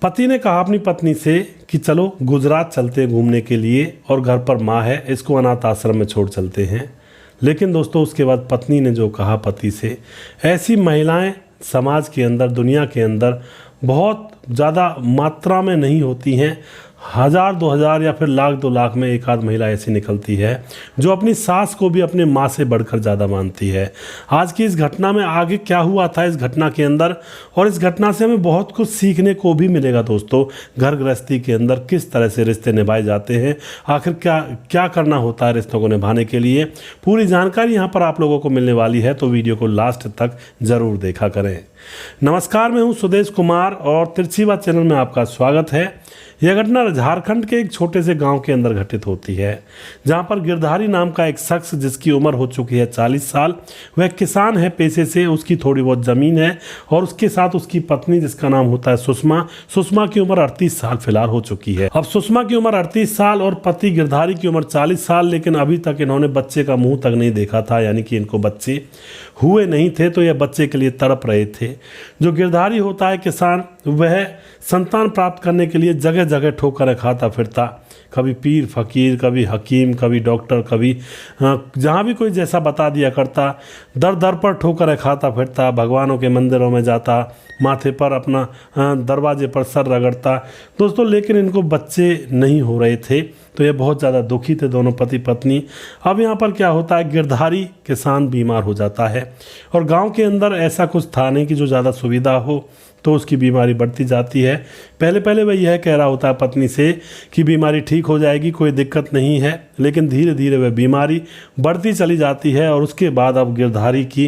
पति ने कहा अपनी पत्नी से कि चलो गुजरात चलते हैं घूमने के लिए, और घर पर माँ है, इसको अनाथ आश्रम में छोड़ चलते हैं। लेकिन दोस्तों उसके बाद पत्नी ने जो कहा पति से, ऐसी महिलाएं समाज के अंदर, दुनिया के अंदर बहुत ज़्यादा मात्रा में नहीं होती हैं। 1000-2000 या फिर लाख 2 लाख में एक आध महिला ऐसी निकलती है जो अपनी सास को भी अपने माँ से बढ़कर ज़्यादा मानती है। आज की इस घटना में आगे क्या हुआ था इस घटना के अंदर, और इस घटना से हमें बहुत कुछ सीखने को भी मिलेगा दोस्तों। घर गृहस्थी के अंदर किस तरह से रिश्ते निभाए जाते हैं, आखिर क्या क्या करना होता है रिश्तों को निभाने के लिए, पूरी जानकारी यहाँ पर आप लोगों को मिलने वाली है, तो वीडियो को लास्ट तक ज़रूर देखा करें। नमस्कार, मैं हूँ सुदेश कुमार और तिरछी बात चैनल में आपका स्वागत है। यह घटना झारखंड के एक छोटे से गांव के अंदर घटित होती है, जहां पर गिरधारी नाम का एक शख्स जिसकी उम्र हो चुकी है 40 साल, वह किसान है पेशे से, उसकी थोड़ी बहुत ज़मीन है, और उसके साथ उसकी पत्नी जिसका नाम होता है सुषमा। सुषमा की उम्र 38 साल फिलहाल हो चुकी है। अब सुषमा की उम्र 38 साल और पति गिरधारी की उम्र 40 साल, लेकिन अभी तक इन्होंने बच्चे का मुंह तक नहीं देखा था, यानी कि इनको बच्चे हुए नहीं थे, तो यह बच्चे के लिए तड़प रहे थे। जो गिरधारी होता है किसान, वह संतान प्राप्त करने के लिए जगह जगह ठोकरें खाता फिरता, कभी पीर फकीर, कभी हकीम, कभी डॉक्टर, कभी जहाँ भी कोई जैसा बता दिया करता, दर दर पर ठोकरें खाता फिरता, भगवानों के मंदिरों में जाता, माथे पर अपना दरवाजे पर सर रगड़ता दोस्तों, लेकिन इनको बच्चे नहीं हो रहे थे, तो ये बहुत ज़्यादा दुखी थे दोनों पति पत्नी। अब यहाँ पर क्या होता है, गिरधारी किसान बीमार हो जाता है, और गांव के अंदर ऐसा कुछ था नहीं कि जो ज़्यादा सुविधा हो, तो उसकी बीमारी बढ़ती जाती है। पहले पहले वह यह कह रहा होता है पत्नी से कि बीमारी ठीक हो जाएगी, कोई दिक्कत नहीं है, लेकिन धीरे धीरे वह बीमारी बढ़ती चली जाती है, और उसके बाद अब गिरधारी की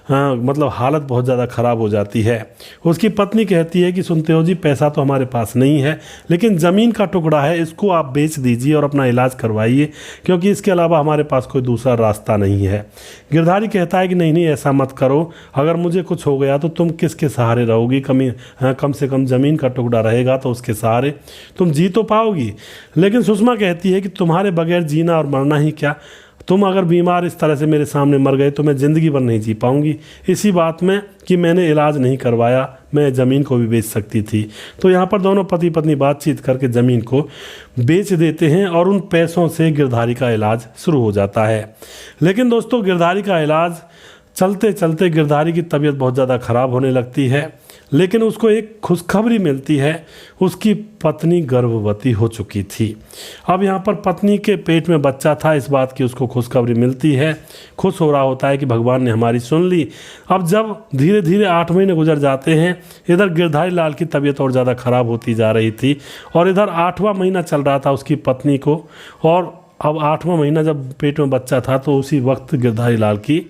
मतलब हालत बहुत ज़्यादा ख़राब हो जाती है। उसकी पत्नी कहती है कि सुनते हो जी, पैसा तो हमारे पास नहीं है, लेकिन ज़मीन का टुकड़ा है, इसको आप बेच दीजिए और अपना इलाज करवाइए, क्योंकि इसके अलावा हमारे पास कोई दूसरा रास्ता नहीं है। गिरधारी कहता है कि नहीं नहीं, ऐसा मत करो, अगर मुझे कुछ हो गया तो तुम किसके सहारे रहोगी, कम से कम ज़मीन का टुकड़ा रहेगा तो उसके सहारे तुम जी तो पाओगी। लेकिन सुषमा कहती है कि तुम्हारे बगैर जीना और मरना ही क्या, तुम अगर बीमार इस तरह से मेरे सामने मर गए तो मैं ज़िंदगी भर नहीं जी पाऊंगी। इसी बात में कि मैंने इलाज नहीं करवाया, मैं ज़मीन को भी बेच सकती थी। तो यहाँ पर दोनों पति पत्नी बातचीत करके ज़मीन को बेच देते हैं, और उन पैसों से गिरधारी का इलाज शुरू हो जाता है। लेकिन दोस्तों गिरधारी का इलाज चलते चलते गिरधारी की तबीयत बहुत ज़्यादा ख़राब होने लगती है, लेकिन उसको एक खुशखबरी मिलती है, उसकी पत्नी गर्भवती हो चुकी थी। अब यहाँ पर पत्नी के पेट में बच्चा था, इस बात की उसको खुशखबरी मिलती है, खुश हो रहा होता है कि भगवान ने हमारी सुन ली। अब जब धीरे धीरे 8 महीने गुजर जाते हैं, इधर गिरधारी लाल की तबीयत और ज़्यादा ख़राब होती जा रही थी, और इधर 8वां महीना चल रहा था उसकी पत्नी को, और अब 8वां महीना जब पेट में बच्चा था तो उसी वक्त गिरधारी लाल की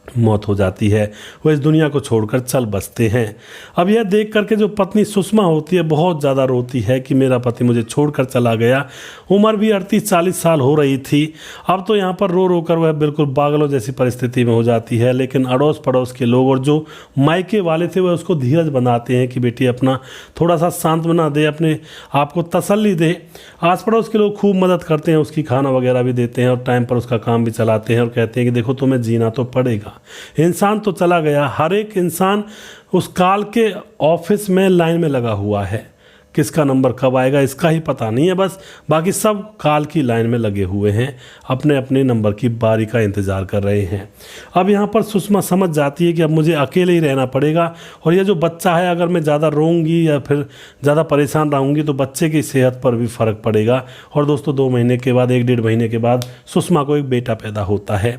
मौत हो जाती है। वो इस दुनिया को छोड़कर चल बसते हैं। अब यह देख करके जो पत्नी सुषमा होती है बहुत ज़्यादा रोती है कि मेरा पति मुझे छोड़कर चला गया। उम्र भी 38-40 साल हो रही थी। अब तो यहाँ पर रो रो कर वह बिल्कुल पागलों जैसी परिस्थिति में हो जाती है। लेकिन अड़ोस पड़ोस के लोग और जो मायके वाले थे वह उसको धीरज बनाते हैं कि बेटी अपना थोड़ा सा सांत्वना दे, अपने आप को तसल्ली दे। आस पड़ोस के लोग खूब मदद करते हैं, उसकी खाना वगैरह भी देते हैं और टाइम पर उसका काम भी चलाते हैं, और कहते हैं कि देखो तुम्हें जीना तो पड़ेगा, इंसान तो चला गया। हर एक इंसान उस काल के ऑफिस में लाइन में लगा हुआ है, किसका नंबर कब आएगा इसका ही पता नहीं है, बस बाकी सब काल की लाइन में लगे हुए हैं, अपने अपने नंबर की बारी का इंतज़ार कर रहे हैं। अब यहाँ पर सुषमा समझ जाती है कि अब मुझे अकेले ही रहना पड़ेगा, और यह जो बच्चा है अगर मैं ज़्यादा रोऊंगी या फिर ज़्यादा परेशान रहूँगी तो बच्चे की सेहत पर भी फ़र्क पड़ेगा। और दोस्तों 2 महीने के बाद, 1-1.5 महीने के बाद सुषमा को एक बेटा पैदा होता है।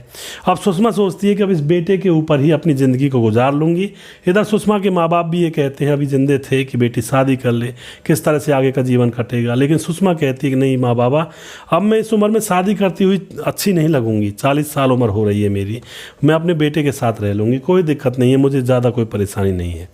अब सुषमा सोचती है कि अब इस बेटे के ऊपर ही अपनी ज़िंदगी को गुजार लूँगी। इधर सुषमा के माँ बाप भी ये कहते हैं, अभी जिंदे थे, कि बेटी शादी कर ले, किस तरह से आगे का जीवन कटेगा। लेकिन सुषमा कहती है कि नहीं माँ बाबा, अब मैं इस उम्र में शादी करती हुई अच्छी नहीं लगूंगी, 40 साल उम्र हो रही है मेरी, मैं अपने बेटे के साथ रह लूँगी, कोई दिक्कत नहीं है, मुझे ज़्यादा कोई परेशानी नहीं है।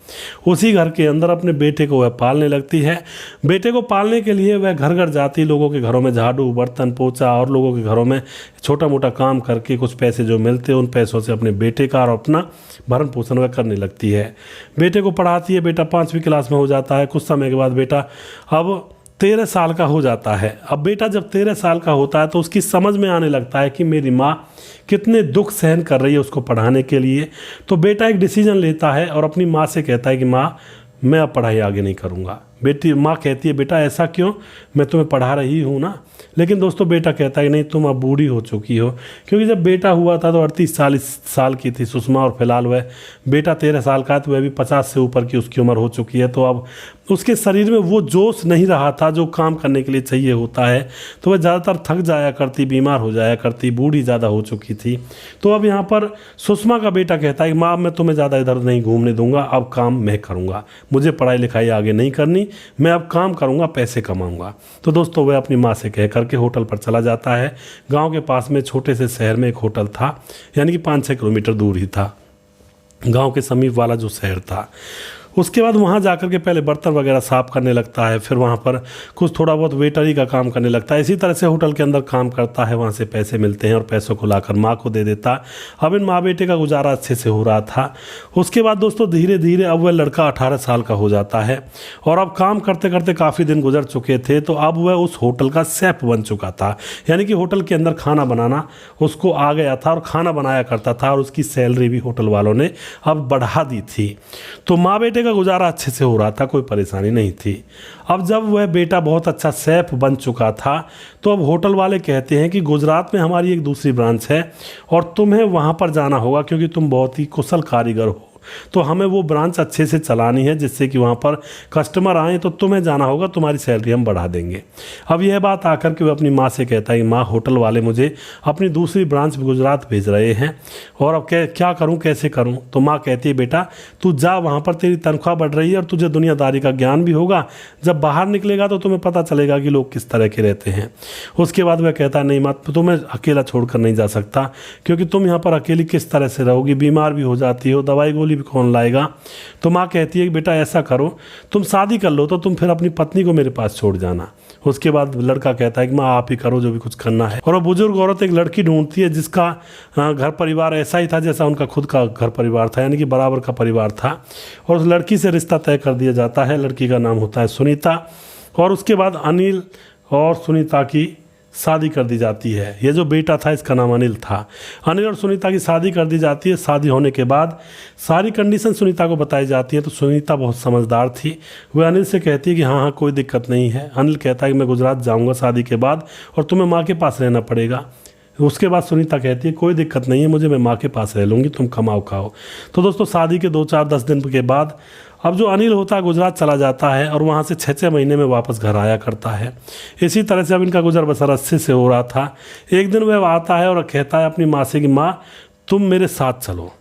उसी घर के अंदर अपने बेटे को वह पालने लगती है। बेटे को पालने के लिए वह घर घर जाती, लोगों के घरों में झाड़ू बर्तन पोछा और लोगों के घरों में छोटा मोटा काम करके कुछ पैसे जो मिलते उन पैसों से अपने बेटे का और अपना भरण पोषण वह करने लगती है। बेटे को पढ़ाती है, बेटा 5वीं क्लास में हो जाता है। कुछ समय के बाद बेटा अब 13 साल का हो जाता है। अब बेटा जब 13 साल का होता है तो उसकी समझ में आने लगता है कि मेरी माँ कितने दुख सहन कर रही है उसको पढ़ाने के लिए। तो बेटा एक डिसीजन लेता है और अपनी माँ से कहता है कि माँ, मैं अब पढ़ाई आगे नहीं करूँगा, बेटी माँ कहती है बेटा ऐसा क्यों, मैं तुम्हें पढ़ा रही हूँ ना। लेकिन दोस्तों बेटा कहता है कि नहीं, तुम अब बूढ़ी हो चुकी हो, क्योंकि जब बेटा हुआ था तो 38-40 साल की थी सुषमा, और फिलहाल वह बेटा 13 साल का है, तो वह भी 50 से ऊपर की उसकी उम्र हो चुकी है। तो अब उसके शरीर में वो जोश नहीं रहा था जो काम करने के लिए चाहिए होता है, तो वह ज़्यादातर थक जाया करती, बीमार हो जाया करती, बूढ़ी ज़्यादा हो चुकी थी। तो अब यहाँ पर सुषमा का बेटा कहता है कि माँ मैं तुम्हें ज़्यादा इधर नहीं घूमने दूंगा, अब काम मैं करूँगा, मुझे पढ़ाई लिखाई आगे नहीं करनी, मैं अब काम करूँगा, पैसे कमाऊँगा। तो दोस्तों वह अपनी माँ से कह करके होटल पर चला जाता है। गाँव के पास में छोटे से शहर में एक होटल था, यानी कि 5-6 किलोमीटर दूर ही था गांव के समीप वाला जो शहर था। उसके बाद वहाँ जाकर के पहले बर्तन वगैरह साफ़ करने लगता है, फिर वहाँ पर कुछ थोड़ा बहुत वेटरी का काम करने लगता है। इसी तरह से होटल के अंदर काम करता है, वहाँ से पैसे मिलते हैं और पैसों को लाकर माँ को दे देता। अब इन माँ बेटे का गुजारा अच्छे से हो रहा था। उसके बाद दोस्तों धीरे धीरे अब वह लड़का 18 साल का हो जाता है और अब काम करते करते काफ़ी दिन गुजर चुके थे, तो अब वह उस होटल का शेफ बन चुका था, यानी कि होटल के अंदर खाना बनाना उसको आ गया था और खाना बनाया करता था, और उसकी सैलरी भी होटल वालों ने अब बढ़ा दी थी। तो माँ बेटे का गुजारा अच्छे से हो रहा था, कोई परेशानी नहीं थी। अब जब वह बेटा बहुत अच्छा शेफ बन चुका था, तो अब होटल वाले कहते हैं कि गुजरात में हमारी एक दूसरी ब्रांच है और तुम्हें वहाँ पर जाना होगा, क्योंकि तुम बहुत ही कुशल कारीगर हो, तो हमें वो ब्रांच अच्छे से चलानी है जिससे कि वहाँ पर कस्टमर आए, तो तुम्हें जाना होगा, तुम्हारी सैलरी हम बढ़ा देंगे। अब यह बात आकर के वह अपनी माँ से कहता है कि माँ होटल वाले मुझे अपनी दूसरी ब्रांच गुजरात भेज रहे हैं और अब क्या करूँ, कैसे करूँ। तो माँ कहती है बेटा तू जा, वहाँ पर तेरी तनख्वाह बढ़ रही है और तुझे दुनियादारी का ज्ञान भी होगा, जब बाहर निकलेगा तो तुम्हें पता चलेगा कि लोग किस तरह के रहते हैं। उसके बाद वह कहता है नहीं माँ, तुम्हें अकेला छोड़कर नहीं जा सकता, क्योंकि तुम यहाँ पर अकेली किस तरह से रहोगी, बीमार भी हो जाती हो, दवाई गोली भी कौन लाएगा। तो माँ कहती है कि बेटा ऐसा करो, तुम शादी कर लो, तो तुम फिर अपनी पत्नी को मेरे पास छोड़ जाना। उसके बाद लड़का कहता है कि माँ आप ही करो जो भी कुछ करना है। और वो बुजुर्ग औरत एक लड़की ढूंढती है जिसका घर परिवार ऐसा ही था जैसा उनका खुद का घर परिवार था, यानी कि बराबर का परिवार था, और उस लड़की से रिश्ता तय कर दिया जाता है। लड़की का नाम होता है सुनीता, और उसके बाद अनिल और सुनीता की शादी कर दी जाती है। ये जो बेटा था इसका नाम अनिल था। अनिल और सुनीता की शादी कर दी जाती है। शादी होने के बाद सारी कंडीशन सुनीता को बताई जाती है, तो सुनीता बहुत समझदार थी, वह अनिल से कहती है कि हाँ कोई दिक्कत नहीं है। अनिल कहता है कि मैं गुजरात जाऊँगा शादी के बाद और तुम्हें माँ के पास रहना पड़ेगा। उसके बाद सुनीता कहती है कोई दिक्कत नहीं है मुझे, मैं माँ के पास रह लूँगी, तुम कमाओ खाओ। तो दोस्तों शादी के 2-4-10 दिन के बाद अब जो अनिल होता है गुजरात चला जाता है और वहाँ से 6-6 महीने में वापस घर आया करता है। इसी तरह से अब इनका गुजर बसर अच्छे से हो रहा था। एक दिन वह आता है और कहता है अपनी माँ से कि माँ तुम मेरे साथ चलो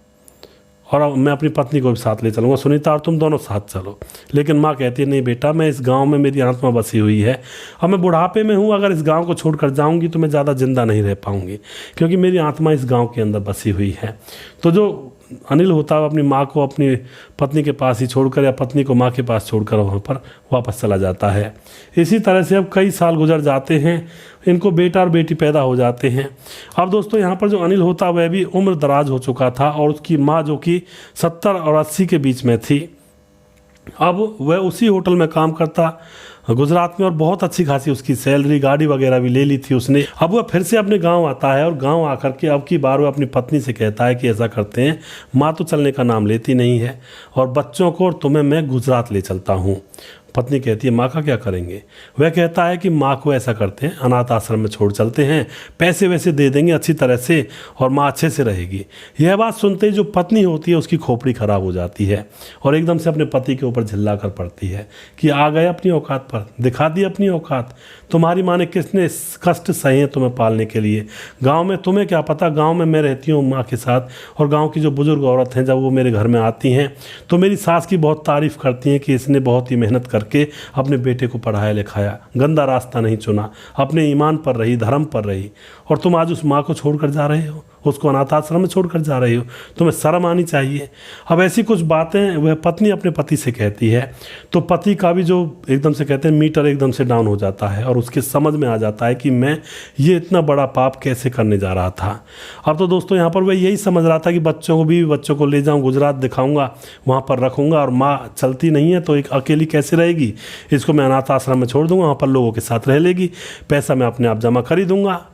और मैं अपनी पत्नी को भी साथ ले चलूँगा, सुनीता और तुम दोनों साथ चलो। लेकिन माँ कहती है नहीं बेटा, मैं इस गांव में मेरी आत्मा बसी हुई है, अब मैं बुढ़ापे में हूँ, अगर इस गांव को छोड़कर जाऊँगी तो मैं ज़्यादा जिंदा नहीं रह पाऊँगी, क्योंकि मेरी आत्मा इस गांव के अंदर बसी हुई है। तो जो अनिल होता है अपनी माँ को अपनी पत्नी के पास ही छोड़कर या पत्नी को माँ के पास छोड़कर वहाँ पर वापस चला जाता है। इसी तरह से अब कई साल गुजर जाते हैं, इनको बेटा और बेटी पैदा हो जाते हैं। अब दोस्तों यहाँ पर जो अनिल होता वह भी उम्र दराज हो चुका था और उसकी माँ जो कि 70 और 80 के बीच में थी, अब वह उसी होटल में काम करता गुजरात में और बहुत अच्छी खासी उसकी सैलरी, गाड़ी वगैरह भी ले ली थी उसने। अब वह फिर से अपने गांव आता है और गांव आकर के अब की बार वह अपनी पत्नी से कहता है कि ऐसा करते हैं, माँ तो चलने का नाम लेती नहीं है और बच्चों को और तुम्हें मैं गुजरात ले चलता हूँ। पत्नी कहती है माँ का क्या करेंगे? वह कहता है कि माँ को ऐसा करते हैं अनाथ आश्रम में छोड़ चलते हैं, पैसे वैसे दे देंगे अच्छी तरह से और माँ अच्छे से रहेगी। यह बात सुनते ही जो पत्नी होती है उसकी खोपड़ी खराब हो जाती है और एकदम से अपने पति के ऊपर झिल्ला कर पड़ती है कि आ गए अपनी औकात पर, दिखा दी अपनी औकात। तुम्हारी माँ ने कितने कष्ट सहे तुम्हें पालने के लिए, गाँव में तुम्हें क्या पता, गाँव में मैं रहती हूँ माँ के साथ और गाँव की जो बुजुर्ग औरत हैं जब वो मेरे घर में आती हैं तो मेरी सास की बहुत तारीफ़ करती हैं कि इसने बहुत ही मेहनत करके अपने बेटे को पढ़ाया लिखाया, गंदा रास्ता नहीं चुना, अपने ईमान पर रही, धर्म पर रही, और तुम आज उस माँ को छोड़कर जा रहे हो, उसको अनाथ आश्रम में छोड़कर जा रही हो, तुम्हें शर्म आनी चाहिए। अब ऐसी कुछ बातें वह पत्नी अपने पति से कहती है तो पति का भी जो एकदम से कहते हैं मीटर एकदम से डाउन हो जाता है और उसके समझ में आ जाता है कि मैं ये इतना बड़ा पाप कैसे करने जा रहा था। अब तो दोस्तों यहाँ पर वह यही समझ रहा था कि बच्चों को ले जाऊँ गुजरात, दिखाऊँगा, वहाँ पर रखूँगा और माँ चलती नहीं है तो एक अकेली कैसे रहेगी, इसको मैं अनाथ आश्रम में छोड़ दूँगा, वहाँ पर लोगों के साथ रह लेगी, पैसा मैं अपने आप जमा कर ही दूँगा।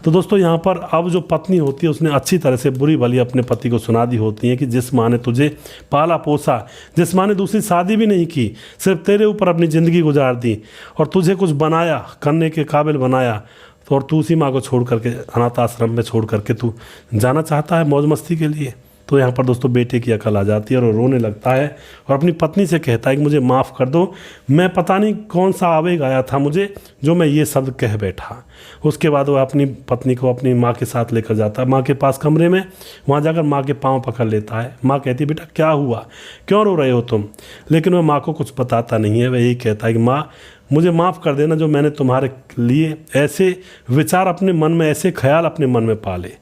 तो दोस्तों यहाँ पर अब जो पत्नी होती है उसने अच्छी तरह से बुरी भली अपने पति को सुना दी होती है कि जिस माँ ने तुझे पाला पोसा, जिस माँ ने दूसरी शादी भी नहीं की, सिर्फ तेरे ऊपर अपनी ज़िंदगी गुजार दी और तुझे कुछ बनाया, करने के काबिल बनाया, तो और तू उसी माँ को छोड़ करके अनाथ आश्रम में छोड़ करके तू जाना चाहता है मौज मस्ती के लिए। तो यहाँ पर दोस्तों बेटे की अकल आ जाती है और वो रोने लगता है और अपनी पत्नी से कहता है कि मुझे माफ़ कर दो, मैं पता नहीं कौन सा आवेग आया था मुझे जो मैं ये शब्द कह बैठा। उसके बाद वह अपनी पत्नी को अपनी माँ के साथ लेकर जाता है माँ के पास कमरे में। वहाँ जाकर माँ के पाँव पकड़ लेता है। माँ कहती है बेटा क्या हुआ, क्यों रो रहे हो तुम? लेकिन वह माँ को कुछ बताता नहीं है। वह यही कहता है कि माँ मुझे माफ़ कर देना जो मैंने तुम्हारे लिए ऐसे विचार अपने मन में, ऐसे ख्याल अपने मन में पाले।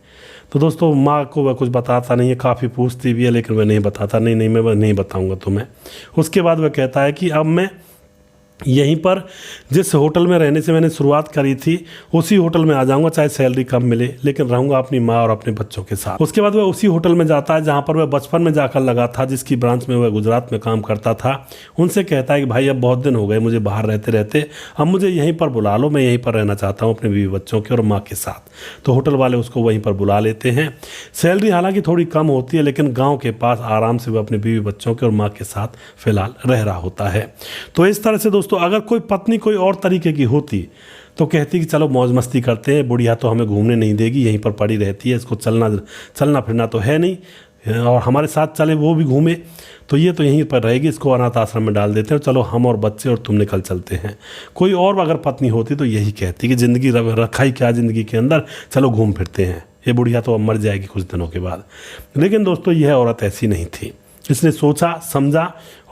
तो दोस्तों माँ को वह कुछ बताता नहीं है, काफ़ी पूछती भी है लेकिन वह नहीं बताता, नहीं मैं वह नहीं बताऊंगा तुम्हें। उसके बाद वह कहता है कि अब मैं यहीं पर जिस होटल में रहने से मैंने शुरुआत करी थी उसी होटल में आ जाऊंगा, चाहे सैलरी कम मिले, लेकिन रहूंगा अपनी माँ और अपने बच्चों के साथ। उसके बाद वह उसी होटल में जाता है जहां पर वह बचपन में जाकर लगा था, जिसकी ब्रांच में वह गुजरात में काम करता था। उनसे कहता है कि भाई अब बहुत दिन हो गए मुझे बाहर रहते रहते, अब मुझे यहीं पर बुला लो, मैं यहीं पर रहना चाहता हूँ अपने बीवी बच्चों के और माँ के साथ। तो होटल वाले उसको वहीं पर बुला लेते हैं। सैलरी हालांकि थोड़ी कम होती है लेकिन गाँव के पास आराम से वह अपने बीवी बच्चों के और माँ के साथ फिलहाल रह रहा होता है। तो इस तरह से दोस्तों अगर कोई पत्नी कोई और तरीके की होती तो कहती कि चलो मौज मस्ती करते हैं, बुढ़िया तो हमें घूमने नहीं देगी, यहीं पर पड़ी रहती है, इसको चलना फिरना तो है नहीं और हमारे साथ चले वो भी घूमे, तो ये तो यहीं पर रहेगी, इसको अनाथ आश्रम में डाल देते हैं, चलो हम और बच्चे और तुम निकल चलते हैं। कोई और अगर पत्नी होती तो यही कहती कि ज़िंदगी रखा ही क्या ज़िंदगी के अंदर, चलो घूम फिरते हैं, ये बुढ़िया तो अब मर जाएगी कुछ दिनों के बाद। लेकिन दोस्तों यह औरत ऐसी नहीं थी। इसने सोचा समझा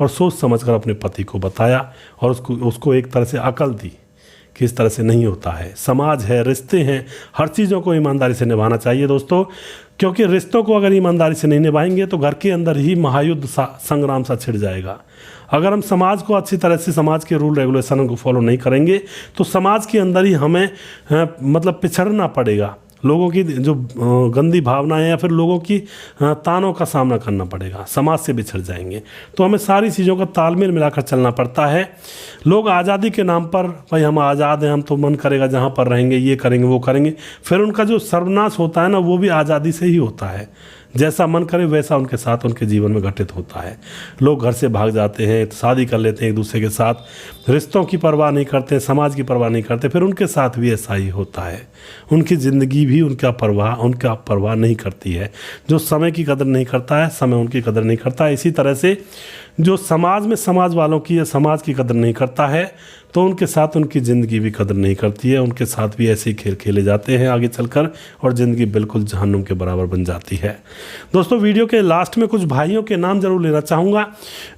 और सोच समझकर अपने पति को बताया और उसको एक तरह से अकल दी कि इस तरह से नहीं होता है, समाज है, रिश्ते हैं, हर चीज़ों को ईमानदारी से निभाना चाहिए दोस्तों, क्योंकि रिश्तों को अगर ईमानदारी से नहीं निभाएंगे तो घर के अंदर ही महायुद्ध संग्राम सा छिड़ जाएगा। अगर हम समाज को अच्छी तरह से, समाज के रूल रेगुलेशन को फॉलो नहीं करेंगे तो समाज के अंदर ही हमें मतलब पिछड़ना पड़ेगा, लोगों की जो गंदी भावनाएं या फिर लोगों की तानों का सामना करना पड़ेगा, समाज से बिछड़ जाएंगे। तो हमें सारी चीज़ों का तालमेल मिलाकर चलना पड़ता है। लोग आज़ादी के नाम पर भाई हम आज़ाद हैं, हम तो मन करेगा जहाँ पर रहेंगे, ये करेंगे वो करेंगे, फिर उनका जो सर्वनाश होता है ना वो भी आज़ादी से ही होता है। जैसा मन करे वैसा उनके साथ उनके जीवन में घटित होता है। लोग घर से भाग जाते हैं, शादी कर लेते हैं एक दूसरे के साथ, रिश्तों की परवाह नहीं करते, समाज की परवाह नहीं करते, फिर उनके साथ भी ऐसा ही होता है। उनकी ज़िंदगी भी उनका परवाह नहीं करती है। जो समय की कदर नहीं करता है, समय उनकी कदर नहीं करता है। इसी तरह से जो समाज में समाज वालों की या समाज की कदर नहीं करता है तो उनके साथ उनकी ज़िंदगी भी कदर नहीं करती है, उनके साथ भी ऐसे ही खेल खेले जाते हैं आगे चलकर और ज़िंदगी बिल्कुल जहन्नुम के बराबर बन जाती है। दोस्तों वीडियो के लास्ट में कुछ भाइयों के नाम जरूर लेना चाहूँगा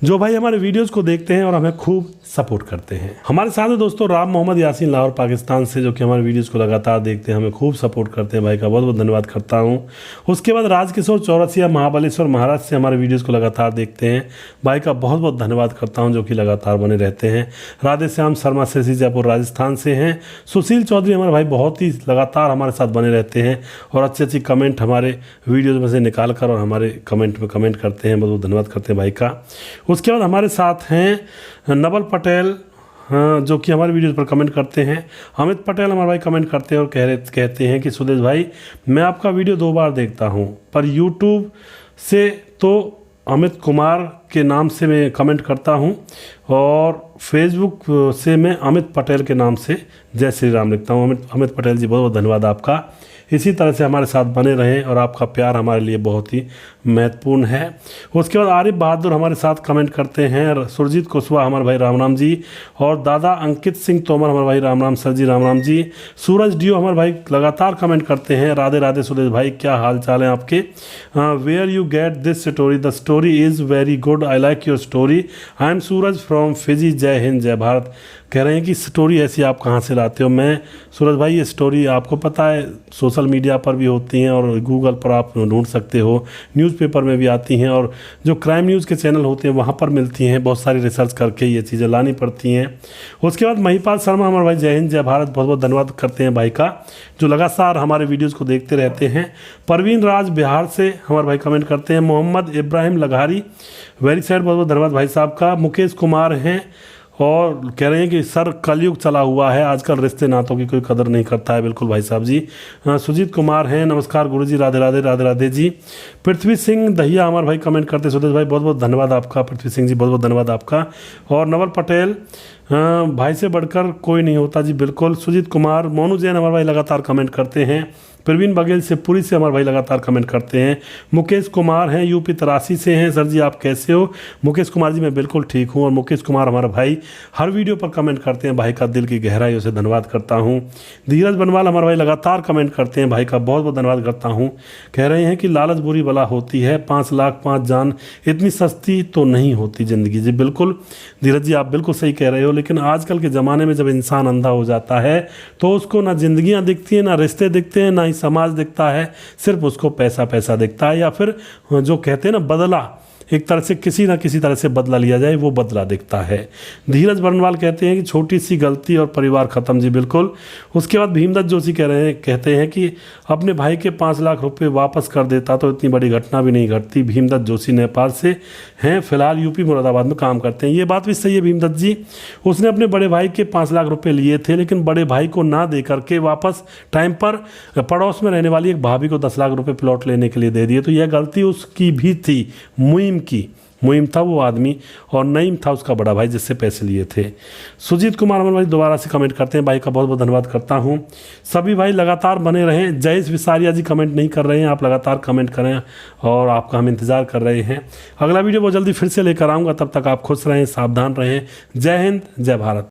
जो भाई हमारे वीडियोज़ को देखते हैं और हमें खूब सपोर्ट करते हैं। हमारे साथ है दोस्तों राम मोहम्मद यासीन लाहौर पाकिस्तान से, जो कि हमारे वीडियोज़ को लगातार देखते हैं, हमें खूब सपोर्ट करते हैं, भाई का बहुत बहुत धन्यवाद करता हूँ। उसके बाद राजकिशोर चौरसिया महाबलेश्वर महाराष्ट्र से हमारे वीडियोज़ को लगातार देखते हैं, भाई का बहुत बहुत धन्यवाद करता हूँ जो कि लगातार बने रहते हैं। राधे श्याम शर्मा से जयपुर राजस्थान से हैं। सुशील चौधरी हमारे भाई बहुत ही लगातार हमारे साथ बने रहते हैं और अच्छी अच्छी कमेंट हमारे वीडियोज़ में से निकाल कर और हमारे कमेंट में कमेंट करते हैं, बहुत बहुत धन्यवाद करते हैं भाई का। उसके बाद हमारे साथ हैं नवल पटेल जो कि हमारे वीडियोज़ पर कमेंट करते हैं। अमित पटेल हमारे भाई कमेंट करते हैं और कहते हैं कि सुदेश भाई मैं आपका वीडियो 2 बार देखता हूं, पर यूट्यूब से तो अमित कुमार के नाम से मैं कमेंट करता हूं और फेसबुक से मैं अमित पटेल के नाम से जय श्री राम लिखता हूं। अमित पटेल जी बहुत बहुत धन्यवाद आपका। इसी तरह से हमारे साथ बने रहें और आपका प्यार हमारे लिए बहुत ही महत्वपूर्ण है। उसके बाद आरिफ बहादुर हमारे साथ कमेंट करते हैं, सुरजीत कुशवाहा हमारे भाई राम राम जी, और दादा अंकित सिंह तोमर हमारे भाई राम राम सर जी राम राम जी। सूरज डियो हमारे भाई लगातार कमेंट करते हैं, राधे राधे सुरेश भाई, क्या हाल चाल है आपके। Where you get this story, the story is very good, I like your story, I am Suraj from Fiji, जय हिंद जय भारत। कह रहे हैं कि स्टोरी ऐसी आप कहाँ से लाते हो। मैं सूरज भाई ये स्टोरी आपको पता है सोशल मीडिया पर भी होती हैं और गूगल पर आप ढूंढ सकते हो, न्यूज़पेपर में भी आती हैं और जो क्राइम न्यूज़ के चैनल होते हैं वहाँ पर मिलती हैं। बहुत सारी रिसर्च करके ये चीज़ें लानी पड़ती हैं। उसके बाद महिपाल शर्मा हमारे भाई जय हिंद जय भारत, बहुत बहुत धन्यवाद करते हैं भाई का जो लगातार हमारे वीडियोज़ को देखते रहते हैं। परवीन राज बिहार से हमारे भाई कमेंट करते हैं। मोहम्मद इब्राहिम लगारी वेरी सैड, बहुत बहुत धन्यवाद भाई साहब का। मुकेश कुमार हैं और कह रहे हैं कि सर कलयुग चला हुआ है, आजकल रिश्ते नातों की कोई कदर नहीं करता है। बिल्कुल भाई साहब जी। सुजीत कुमार हैं, नमस्कार गुरुजी, राधे राधे राधे राधे जी। पृथ्वी सिंह दहिया हमारे भाई कमेंट करते, सुदेश भाई बहुत बहुत धन्यवाद आपका। पृथ्वी सिंह जी बहुत बहुत धन्यवाद आपका। और नवल पटेल, भाई से बढ़कर कोई नहीं होता जी, बिल्कुल। सुजीत कुमार, मोनू जैन हमारे भाई लगातार कमेंट करते हैं। प्रवीण बघेल से पूरी से हमारे भाई लगातार कमेंट करते हैं। मुकेश कुमार हैं, यूपी 83 से हैं, सर जी आप कैसे हो? मुकेश कुमार जी मैं बिल्कुल ठीक हूं। और मुकेश कुमार हमारा भाई हर वीडियो पर कमेंट करते हैं, भाई का दिल की गहराइयों से धन्यवाद करता हूं। धीरज बनवाल हमारे भाई लगातार कमेंट करते हैं, भाई का बहुत बहुत धन्यवाद करता हूँ। कह रहे हैं कि लालच बुरी बला होती है, 5 लाख 5 जान इतनी सस्ती तो नहीं होती ज़िंदगी। जी बिल्कुल धीरज जी, आप बिल्कुल सही कह रहे हो। लेकिन आजकल के ज़माने में जब इंसान अंधा हो जाता है तो उसको ना जिंदगियाँ दिखती हैं, ना रिश्ते दिखते हैं, ना ही समाज दिखता है, सिर्फ उसको पैसा पैसा दिखता है, या फिर जो कहते हैं ना बदला, एक तरह से किसी ना किसी तरह से बदला लिया जाए, वो बदला दिखता है। धीरज बरनवाल कहते हैं कि छोटी सी गलती और परिवार खत्म। जी बिल्कुल। उसके बाद भीमदत्त जोशी कहते हैं कि अपने भाई के 5 लाख रुपए वापस कर देता तो इतनी बड़ी घटना भी नहीं घटती। भीमदत्त जोशी नेपाल से हैं, फिलहाल यूपी मुरादाबाद में काम करते हैं। ये बात भी सही है भीमदत्त जी, उसने अपने बड़े भाई के 5 लाख रुपए लिए थे, लेकिन बड़े भाई को ना दे करके वापस टाइम पर पड़ोस में रहने वाली एक भाभी को 10 लाख रुपए प्लॉट लेने के लिए दे दिए। तो यह गलती उसकी भी थी। मुइम था वो आदमी, और नईम था उसका बड़ा भाई जिससे पैसे लिए थे। सुजीत कुमार हमारे भाई दोबारा से कमेंट करते हैं, भाई का बहुत बहुत धन्यवाद करता हूं। सभी भाई लगातार बने रहें। जयेश विसारिया जी कमेंट नहीं कर रहे हैं, आप लगातार कमेंट करें और आपका हम इंतज़ार कर रहे हैं। अगला वीडियो बहुत जल्दी फिर से लेकर आऊँगा, तब तक आप खुश रहें, सावधान रहें। जय हिंद, जय भारत।